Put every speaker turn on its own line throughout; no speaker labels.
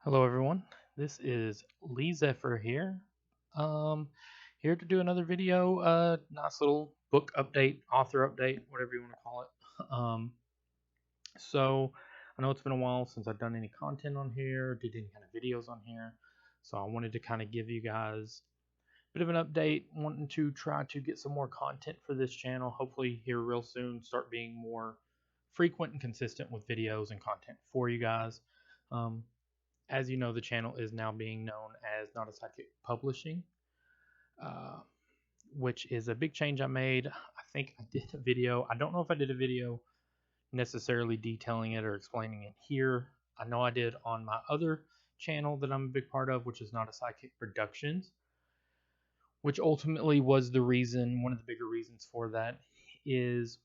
Hello, everyone. This is Lee Zephyr here. Um, Here to do another video. Nice little book update, author update, whatever you want to call it. So I know it's been a while since I've done any content on here, did any kind of videos on here. So I wanted to kind of give you guys a bit of an update, wanting to try to get some more content for this channel. Hopefully, here real soon, start being more frequent and consistent with videos and content for you guys. Um, as you know, the channel is now being known as Not a Sidekick Publishing, uh, which is a big change I made. I think I did a video. I don't know if I did a video necessarily detailing it or explaining it here. I know I did on my other channel that I'm a big part of, which is Not a Sidekick Productions, which ultimately was the reason, one of the bigger reasons for that is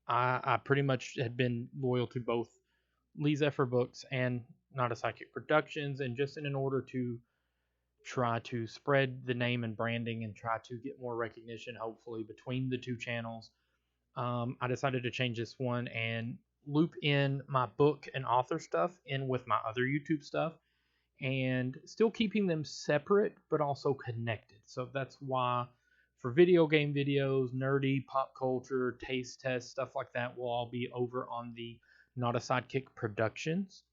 I pretty much had been loyal to both Lee Zephyr Books and Not a Sidekick Productions, and just in an order to try to spread the name and branding and try to get more recognition, hopefully, between the two channels. I decided to change this one and loop in my book and author stuff in with my other YouTube stuff and still keeping them separate but also connected. So that's why for video game videos, nerdy, pop culture, taste tests, stuff like that will all be over on the Not a Sidekick Productions.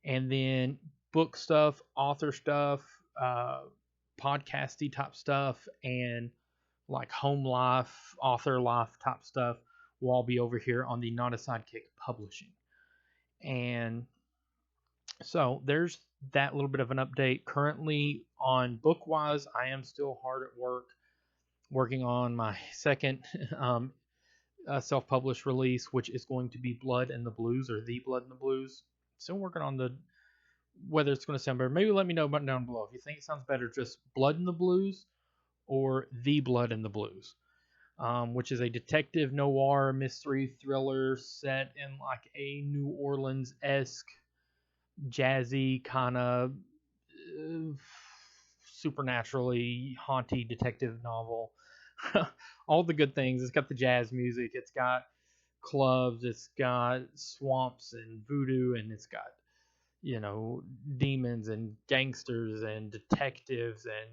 And then book stuff, author stuff, uh, podcasty type stuff, and like home life, author life type stuff will all be over here on the Not a Sidekick Publishing. And so there's that little bit of an update. Currently on Bookwise, I am still hard at work working on my second self-published release, which is going to be Blood and the Blues, or The Blood and the Blues. Still working on the whether it's going to sound better. Maybe let me know down below if you think it sounds better, just Blood and the Blues or The Blood and the Blues, which is a detective noir mystery thriller set in like a New Orleans-esque jazzy kind of supernaturally haunty detective novel. All the good things. It's got the jazz music. It's got clubs. It's got swamps and voodoo, and it's got demons and gangsters and detectives and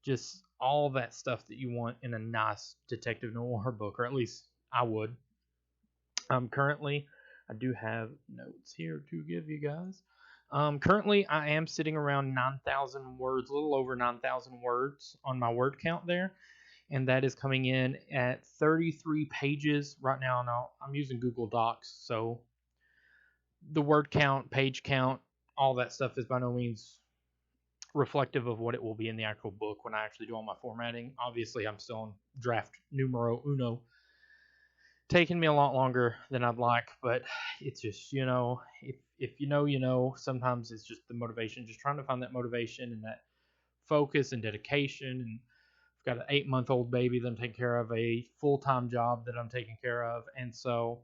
just all that stuff that you want in a nice detective noir book, or at least I would. Currently, I do have notes here to give you guys. Currently, I am sitting around 9,000 words, a little over 9,000 words on my word count there, and that is coming in at 33 pages right now. Now, I'm using Google Docs, so the word count, page count, all that stuff is by no means reflective of what it will be in the actual book when I actually do all my formatting. Obviously, I'm still on draft numero uno, taking me a lot longer than I'd like, but it's just, if you know, you know. Sometimes it's just the motivation, just trying to find that motivation and that focus and dedication. And I've got an 8-month-old baby that I'm taking care of, a full-time job that I'm taking care of, and so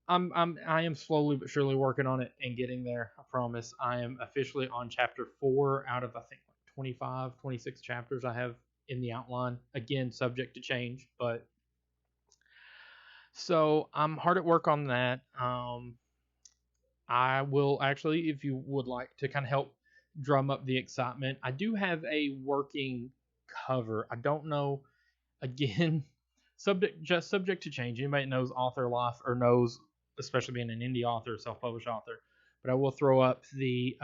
I am slowly but surely working on it and getting there. I promise. I am officially on chapter 4 out of, I think, like 25, 26 chapters I have in the outline. Again, subject to change, but so I'm hard at work on that. I will actually, if you would like to kind of help drum up the excitement, I do have a working cover. I don't know. Again, subject to change. Anybody that knows author life or knows, especially being an indie author, self-published author, but I will throw up the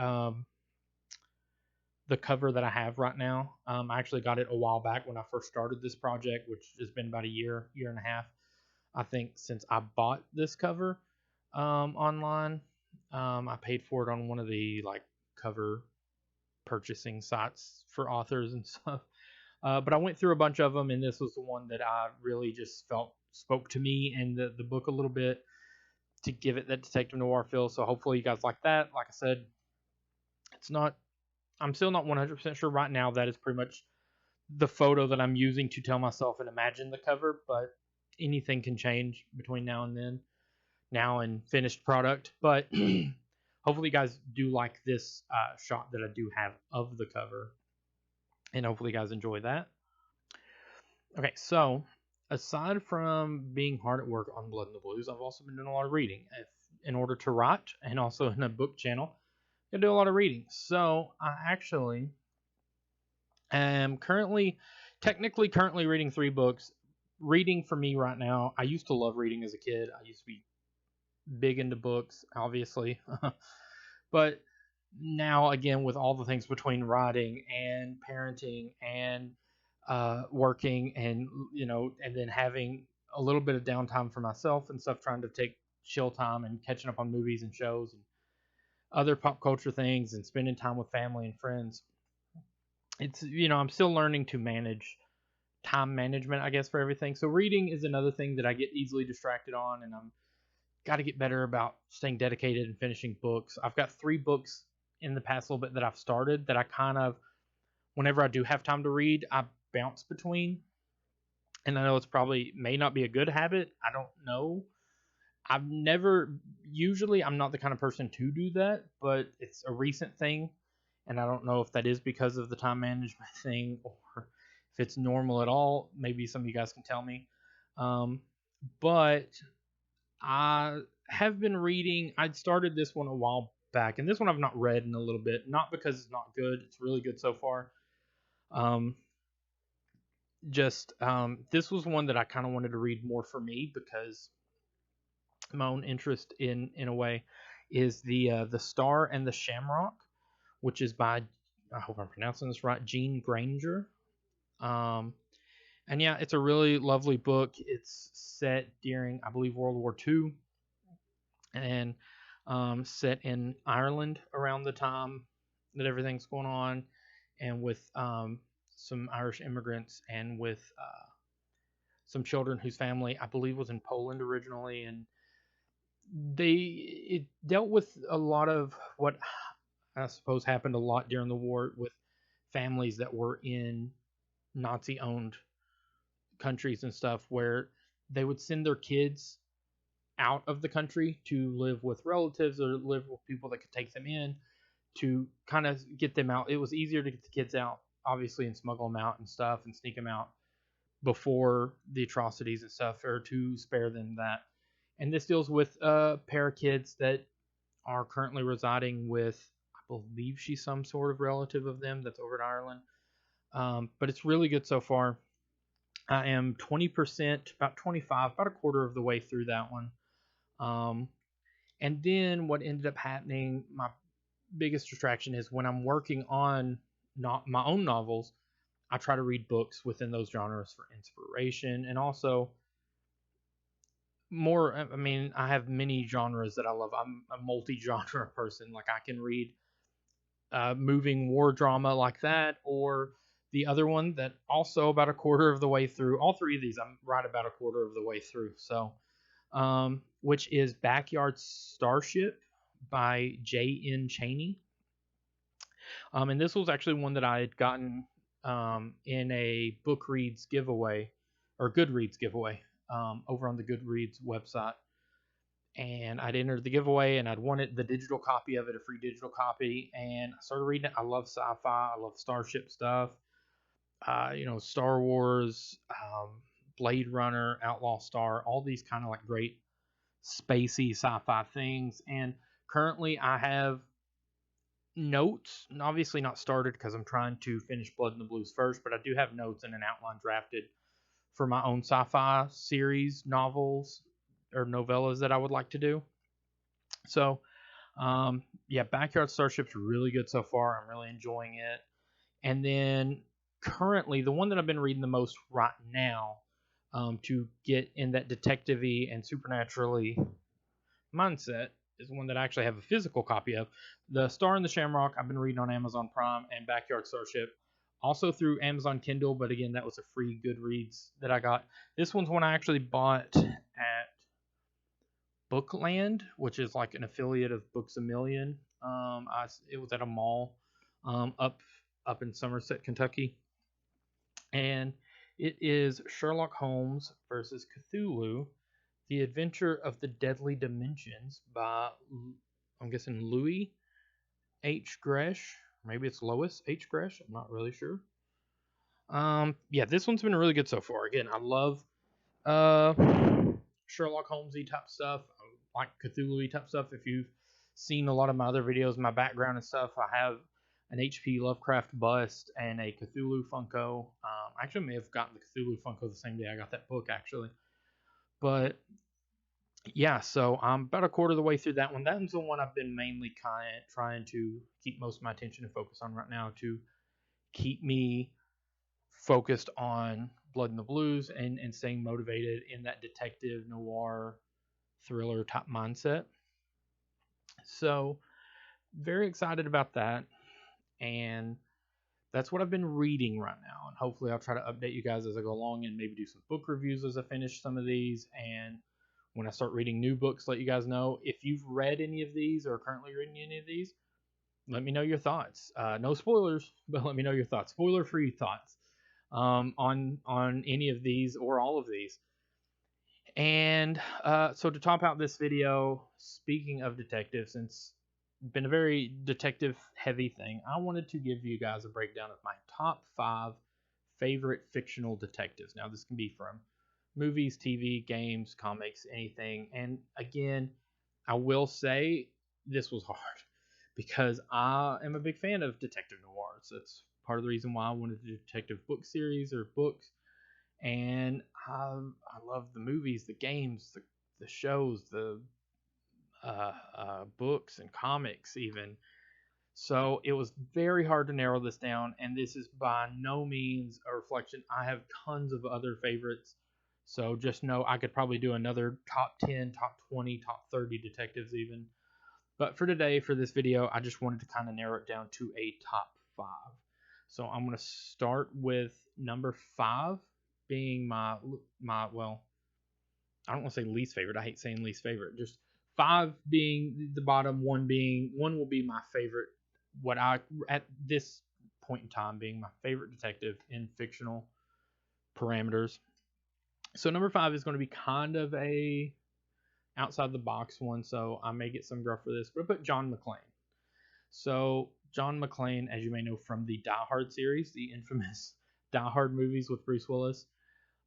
cover that I have right now. I actually got it a while back when I first started this project, which has been about a year and a half, I think, since I bought this cover online. I paid for it on one of the like cover purchasing sites for authors and stuff. But I went through a bunch of them, and this was the one that I really just felt spoke to me and the book a little bit to give it that detective noir feel. So hopefully you guys like that. Like I said, it's not. I'm still not 100% sure right now. That is pretty much the photo that I'm using to tell myself and imagine the cover, but anything can change between now and then. Now and finished product, but hopefully you guys do like this shot that I do have of the cover, and hopefully you guys enjoy that. Okay, so aside from being hard at work on Blood and the Blues, I've also been doing a lot of reading. in order to write, and also in a book channel, I do a lot of reading. So I actually am technically reading 3 books. Reading for me right now, I used to love reading as a kid. I used to be big into books, obviously. But now, again, with all the things between writing and parenting and working, and and then having a little bit of downtime for myself and stuff, trying to take chill time and catching up on movies and shows and other pop culture things and spending time with family and friends. It's I'm still learning to manage time management, I guess, for everything. So reading is another thing that I get easily distracted on, and I'm got to get better about staying dedicated and finishing books. I've got 3 books in the past little bit that I've started that I kind of, whenever I do have time to read, I bounce between. And I know it's probably may not be a good habit. I don't know. I've never, usually, I'm not the kind of person to do that, but it's a recent thing. And I don't know if that is because of the time management thing or if it's normal at all. Maybe some of you guys can tell me. But I have been reading. I'd started this one a while back, and this one I've not read in a little bit. Not because it's not good; it's really good so far. Um, this was one that I kind of wanted to read more for me because my own interest in a way is the Star and the Shamrock, which is by, I hope I'm pronouncing this right, Jean Granger. Um, and yeah, it's a really lovely book. It's set during, I believe, World War II, and set in Ireland around the time that everything's going on, and with some Irish immigrants, and with some children whose family, I believe, was in Poland originally, and it dealt with a lot of what I suppose happened a lot during the war with families that were in Nazi-owned countries and stuff, where they would send their kids out of the country to live with relatives or live with people that could take them in to kind of get them out. It was easier to get the kids out, obviously, and smuggle them out and stuff and sneak them out before the atrocities and stuff, or to spare them that. And this deals with a pair of kids that are currently residing with, I believe she's some sort of relative of them that's over in Ireland. But it's really good so far. I am 20%, about 25, about a quarter of the way through that one. And then what ended up happening, my biggest distraction is when I'm working on not my own novels, I try to read books within those genres for inspiration, and also more. I mean, I have many genres that I love. I'm a multi-genre person. Like, I can read moving war drama like that, or the other one that also about a quarter of the way through. All 3 of these, I'm right about a quarter of the way through. So, which is Backyard Starship by J.N. Chaney. And this was actually one that I had gotten in a book reads giveaway, or Goodreads giveaway, over on the Goodreads website. And I'd entered the giveaway, and I'd wanted the digital copy of it, a free digital copy. And I started reading it. I love sci-fi. I love starship stuff. Star Wars, Blade Runner, Outlaw Star, all these kind of like great spacey sci-fi things. And currently I have notes, and obviously not started because I'm trying to finish Blood and the Blues first, but I do have notes and an outline drafted for my own sci-fi series, novels, or novellas that I would like to do. So, yeah, Backyard Starship's really good so far. I'm really enjoying it. And then currently, the one that I've been reading the most right now, to get in that detective-y and supernaturally mindset, is one that I actually have a physical copy of. The Star and the Shamrock, I've been reading on Amazon Prime, and Backyard Starship also through Amazon Kindle, but again, that was a free Goodreads that I got. This one's one I actually bought at Bookland, which is like an affiliate of Books a Million. It was at a mall up in Somerset, Kentucky, and it is Sherlock Holmes versus Cthulhu: The Adventure of the Deadly Dimensions by, I'm guessing, Louis H. Gresh. Maybe it's Lois H. Gresh. I'm not really sure. Yeah, this one's been really good so far. Again, I love Sherlock Holmesy type stuff. like Cthulhu type stuff, if you've seen a lot of my other videos, my background and stuff, I have an H.P. Lovecraft bust and a Cthulhu Funko. I actually may have gotten the Cthulhu Funko the same day I got that book, actually. But yeah, so I'm about a quarter of the way through that one. That's the one I've been mainly kind of trying to keep most of my attention and focus on right now to keep me focused on Blood and the Blues and staying motivated in that detective noir thriller type mindset. So very excited about that. And that's what I've been reading right now. And hopefully I'll try to update you guys as I go along and maybe do some book reviews as I finish some of these. And when I start reading new books, let you guys know. If you've read any of these or are currently reading any of these, let me know your thoughts. No spoilers, but let me know your thoughts. Spoiler-free thoughts on any of these or all of these. And so to top out this video, speaking of detectives, since it's been a very detective heavy thing, I wanted to give you guys a breakdown of my top 5 favorite fictional detectives. Now this can be from movies, TV, games, comics, anything. And again, I will say this was hard because I am a big fan of detective noirs. That's part of the reason why I wanted to do detective book series or books. And I love the movies, the games, the shows, the books and comics even. So it was very hard to narrow this down, and this is by no means a reflection. I have tons of other favorites, so just know I could probably do another top 10, top 20, top 30 detectives even. But for today, for this video, I just wanted to kind of narrow it down to a top 5. So I'm going to start with number 5 being my well, I don't want to say least favorite. I hate saying least favorite. Just 5 being the bottom, 1 will be my favorite. What I at this point in time being my favorite detective in fictional parameters. So number 5 is going to be kind of a outside the box one, so I may get some gruff for this, but I put John McClane. So John McClane, as you may know from the Die Hard series, the infamous Die Hard movies with Bruce Willis.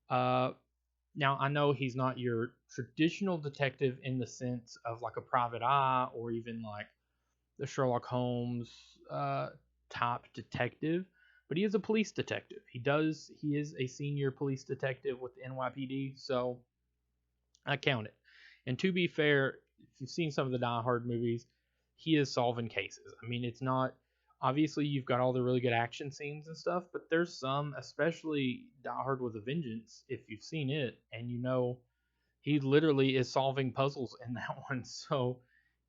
Now I know he's not your traditional detective in the sense of like a private eye or even like the Sherlock Holmes type detective, but he is a police detective. He is a senior police detective with the NYPD, so I count it. And to be fair, if you've seen some of the Die Hard movies, he is solving cases. I mean, it's not obviously you've got all the really good action scenes and stuff, but there's some, especially Die Hard with a Vengeance, if you've seen it, and you know he literally is solving puzzles in that one. So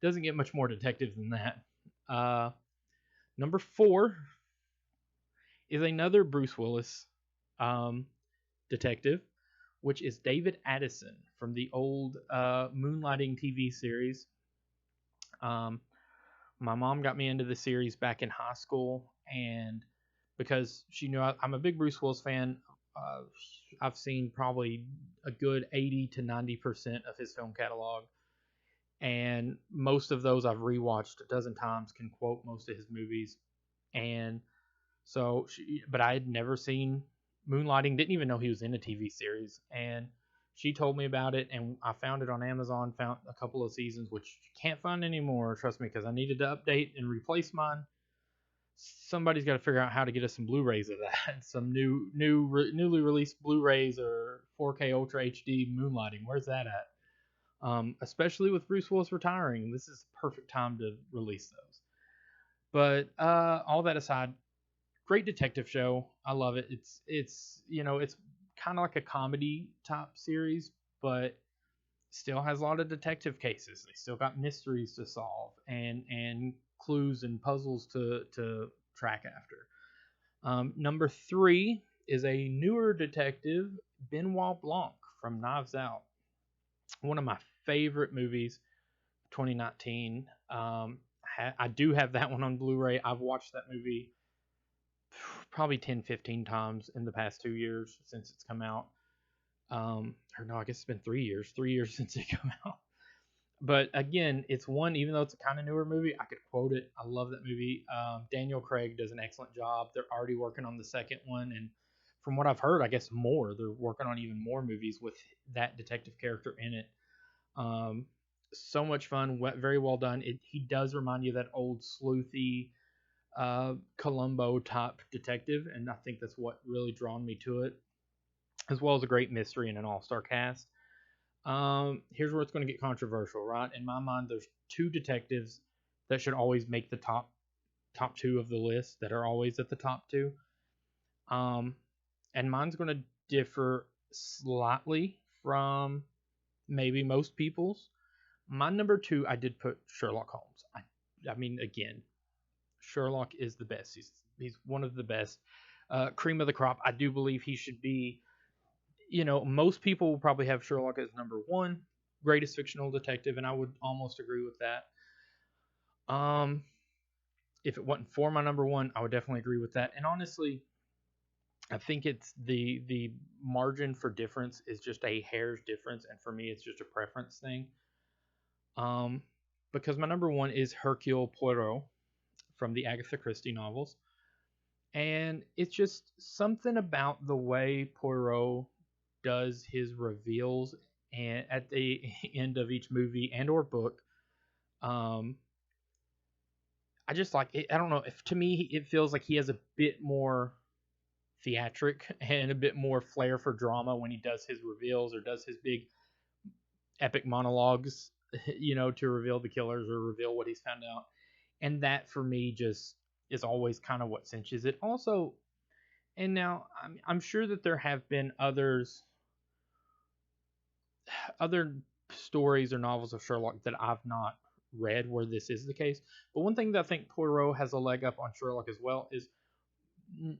it doesn't get much more detective than that. Number 4 is another Bruce Willis detective, which is David Addison from the old Moonlighting TV series. My mom got me into the series back in high school, and because she knew I'm a big Bruce Willis fan, I've seen probably a good 80 to 90% of his film catalog, and most of those I've rewatched a dozen times, can quote most of his movies. And so, but I had never seen Moonlighting, didn't even know he was in a TV series. And she told me about it, and I found it on Amazon, found a couple of seasons, which you can't find anymore, trust me, because I needed to update and replace mine. Somebody's got to figure out how to get us some Blu-rays of that, some newly released Blu-rays or 4K Ultra HD Moonlighting. Where's that at? Especially with Bruce Willis retiring, this is the perfect time to release those. But all that aside, great detective show. I love it. It's kind of like a comedy type series, but still has a lot of detective cases. They still got mysteries to solve and clues and puzzles to track after. Number 3 is a newer detective, Benoit Blanc from Knives Out. One of my favorite movies, 2019. I do have that one on Blu-ray. I've watched that movie probably 10, 15 times in the past 2 years since it's come out. Or no, I guess it's been 3 years. 3 years since it came out. But again, it's one, even though it's a kind of newer movie, I could quote it. I love that movie. Daniel Craig does an excellent job. They're already working on the second one. And from what I've heard, I guess more. They're working on even more movies with that detective character in it. so much fun, very well done. He does remind you of that old sleuthy Columbo type detective, and I think that's what really drawn me to it, as well as a great mystery and an all-star cast. Here's where it's going to get controversial, right? In my mind, there's two detectives that should always make the top two of the list, that are always at the top two. And mine's going to differ slightly from maybe most people's. My number two, I did put Sherlock Holmes. I mean, again, Sherlock is the best. He's one of the best. Cream of the crop. I do believe he should be. Most people will probably have Sherlock as number one, greatest fictional detective, and I would almost agree with that. If it wasn't for my number one, I would definitely agree with that. And honestly, I think it's the margin for difference is just a hair's difference, and for me, it's just a preference thing. Because my number one is Hercule Poirot from the Agatha Christie novels, and it's just something about the way Poirot does his reveals and at the end of each movie and or book. I just like it. I don't know, if to me it feels like he has a bit more theatric and a bit more flair for drama when he does his reveals or does his big epic monologues, to reveal the killers or reveal what he's found out. And that for me just is always kind of what cinches it. Also, and now I'm sure that there have been other stories or novels of Sherlock that I've not read where this is the case. But one thing that I think Poirot has a leg up on Sherlock as well is,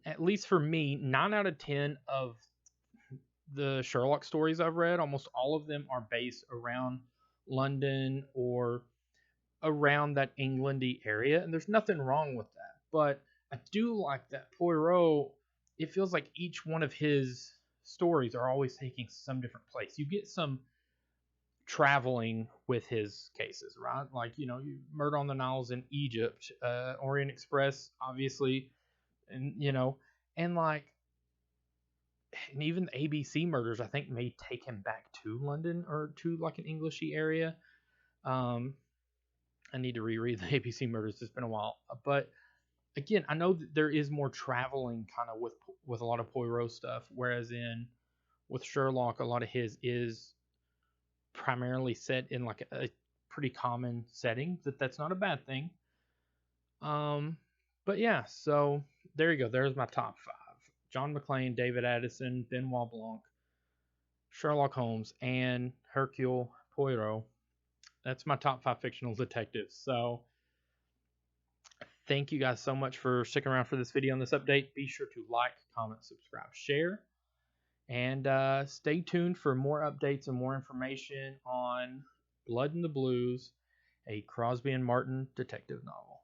at least for me, 9 out of 10 of the Sherlock stories I've read, almost all of them are based around London or around that Englandy area, and there's nothing wrong with that. But I do like that Poirot, it feels like each one of his stories are always taking some different place. You get some traveling with his cases, right? Like, Murder on the Nile's in Egypt, Orient Express, obviously, and like, and even the ABC murders, I think, may take him back to London or to like an Englishy area. I need to reread the ABC murders. It's been a while, but again, I know that there is more traveling kind of with a lot of Poirot stuff, whereas with Sherlock, a lot of his is primarily set in like a pretty common setting. That's not a bad thing. But yeah, so there you go. There's my top 5: John McClane, David Addison, Benoit Blanc, Sherlock Holmes, and Hercule Poirot. That's my top 5 fictional detectives. So thank you guys so much for sticking around for this video and this update. Be sure to like, comment, subscribe, share, and stay tuned for more updates and more information on Blood and the Blues, a Crosby and Martin detective novel.